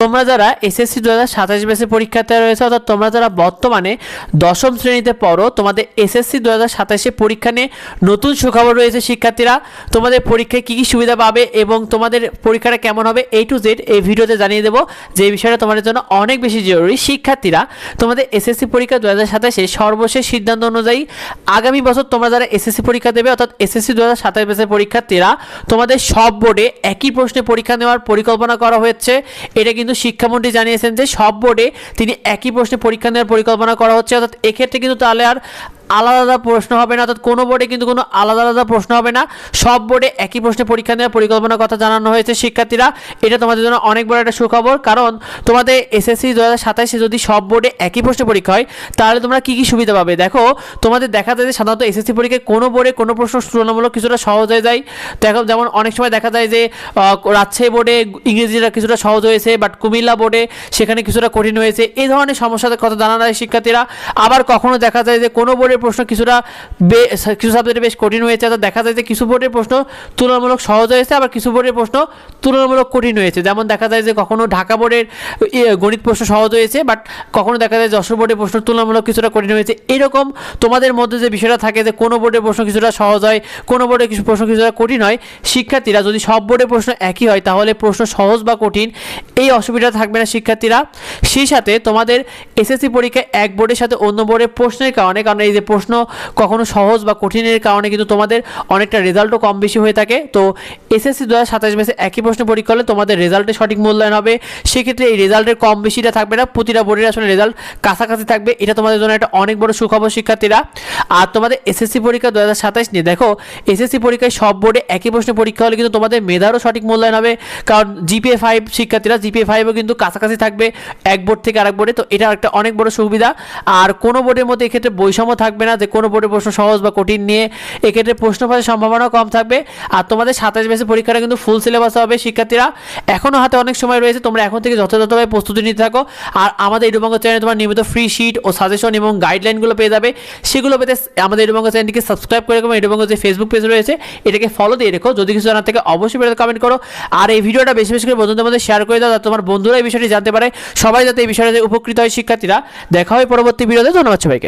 তোমরা যারা এসএসসি 2027 ব্যাচের পরীক্ষার্থী রয়েছে, অর্থাৎ তোমরা যারা বর্তমানে দশম শ্রেণীতে পড়ো, তোমাদের এসএসসি 2027 পরীক্ষা নিয়ে নতুন সুখবর রয়েছে শিক্ষার্থীরা। তোমাদের পরীক্ষায় কী কী সুবিধা পাবে এবং তোমাদের পরীক্ষাটা কেমন হবে A to Z এই ভিডিওতে জানিয়ে দেবো, যে বিষয়টা তোমাদের জন্য অনেক বেশি জরুরি। শিক্ষার্থীরা, তোমাদের এসএসসি পরীক্ষা 2027 সর্বশেষ সিদ্ধান্ত অনুযায়ী আগামী বছর তোমরা যারা এসএসসি পরীক্ষা দেবে, অর্থাৎ এসএসসি 2027 ব্যাচের পরীক্ষার্থীরা, তোমাদের সব বোর্ডে একই প্রশ্নে পরীক্ষা নেওয়ার পরিকল্পনা করা হয়েছে। এটা কিন্তু শিক্ষামন্ত্রী জানিয়েছেন যে সব বোর্ডে তিনি একই প্রশ্নে পরীক্ষা নেওয়ার পরিকল্পনা করা হচ্ছে, অর্থাৎ এক্ষেত্রে কিন্তু তাহলে আর আলাদা আলাদা প্রশ্ন হবে না, অর্থাৎ কোনো বোর্ডে কিন্তু কোনো আলাদা আলাদা প্রশ্ন হবে না, সব বোর্ডে একই প্রশ্নে পরীক্ষা নেওয়ার পরিকল্পনার কথা জানানো হয়েছে। শিক্ষার্থীরা, এটা তোমাদের জন্য অনেক বড় একটা সুখবর, কারণ তোমাদের এসএসসি 2027 যদি সব বোর্ডে একই প্রশ্নে পরীক্ষা হয় তাহলে তোমরা কী কী সুবিধা পাবে। দেখো, তোমাদের দেখা যায় যে সাধারণত এসএসসি পরীক্ষায় কোনো বোর্ডে কোনো প্রশ্ন তুলনামূলক কিছুটা সহজ হয়ে যায়। দেখো, যেমন অনেক সময় দেখা যায় যে রাজশাহী বোর্ডে ইংরেজিটা কিছুটা সহজ হয়েছে, বাট কুমিল্লা বোর্ডে সেখানে কিছুটা কঠিন হয়েছে। এই ধরনের সমস্যার কথা জানা যায় শিক্ষার্থীরা। আবার কখনো দেখা যায় যে কোনো বোর্ডের প্রশ্ন কিছুটা কিছু সাবজেক্টে বেশ কঠিন হয়েছে, অর্থাৎ দেখা যায় যে কিছু বোর্ডের প্রশ্ন তুলনামূলক সহজ হয়েছে, আবার কিছু বোর্ডের প্রশ্ন তুলনামূলক কঠিন হয়েছে। যেমন দেখা যায় যে কখনো ঢাকা বোর্ডের গণিত প্রশ্ন সহজ হয়েছে, বাট কখনো দেখা যায় যশোর বোর্ডের প্রশ্ন তুলনামূলক কিছুটা কঠিন হয়েছে। এরকম তোমাদের মধ্যে যে বিষয়টা থাকে যে কোনো বোর্ডের প্রশ্ন কিছুটা সহজ হয়, কোনো বোর্ডের কিছু প্রশ্ন কিছুটা কঠিন হয়, শিক্ষার্থীরা যদি সব বোর্ডের প্রশ্ন একই হয় তাহলে প্রশ্ন সহজ বা কঠিন এই অসুবিধা থাকবে না শিক্ষার্থীরা। সেই সাথে তোমাদের এসএসসি পরীক্ষায় এক বোর্ডের সাথে অন্য বোর্ডের প্রশ্নের কারণে, কারণ এই যে প্রশ্ন কখনো সহজ বা কঠিনের কারণে কিন্তু তোমাদের অনেকটা রেজাল্টও কম বেশি হয়ে থাকে। তো এসএসসি 2027 ব্যাচে একই প্রশ্নে পরীক্ষা হলে তোমাদের রেজাল্টের সঠিক মূল্যায়ন হবে। সেক্ষেত্রে এই রেজাল্টের কম বেশিটা থাকবে না, প্রতিটা বোর্ডের আসলে রেজাল্ট কাছাকাছি থাকবে। এটা তোমাদের জন্য একটা অনেক বড় সুখবর শিক্ষার্থীরা। আর তোমাদের এসএসসি পরীক্ষা 2027 নিয়ে দেখো, এসএসসি পরীক্ষায় সব বোর্ডে একই প্রশ্নে পরীক্ষা হলে কিন্তু তোমাদের মেধারও সঠিক মূল্যায়ন হবে, কারণ জিপিএ 5 শিক্ষার্থীরা জিপিএ 5ও কিন্তু কাছাকাছি থাকবে এক বোর্ড থেকে আরেক বোর্ডে। তো এটা একটা অনেক বড় সুবিধা। আর কোনো বোর্ডের মধ্যে এক্ষেত্রে বৈষম্য থাকবে না, যে কোনো বোর্ডের প্রশ্ন সহজ বা কঠিন নিয়ে, এক্ষেত্রে প্রশ্ন ফাঁসের সম্ভাবনা কম থাকবে। আর তোমাদের 27 ব্যাচের পরীক্ষাটা কিন্তু ফুল সিলেবাস হবে শিক্ষার্থীরা। এখনও হাতে অনেক সময় রয়েছে, তোমরা এখন থেকে যথাযথভাবে প্রস্তুতি নিতে থাকো। আর আমাদের এডুবঙ্গ চ্যানেলে তোমার নিয়মিত ফ্রি শিট ও সাজেশন এবং গাইডলাইনগুলো পেয়ে যাবে। সেগুলো পেতে আমাদের এডুবঙ্গ চ্যানেলটিকে সাবস্ক্রাইব করে রেখো, এডুবঙ্গ যে ফেসবুক পেজ রয়েছে এটাকে ফলো দিয়ে রেখো। যদি কিছু জানার থেকে অবশ্যই কমেন্ট করো। আর এই ভিডিওটা বেশি বেশি করে বন্ধুদের মধ্যে শেয়ার করে দাও, যাতে তোমার বন্ধুরা এই বিষয়টি জানতে পারে, সবাই যাতে এই বিষয়টাতে উপকৃত হয়। শিক্ষার্থীরা, দেখা হয় পরবর্তী ভিডিওতে। ধন্যবাদ সবাইকে।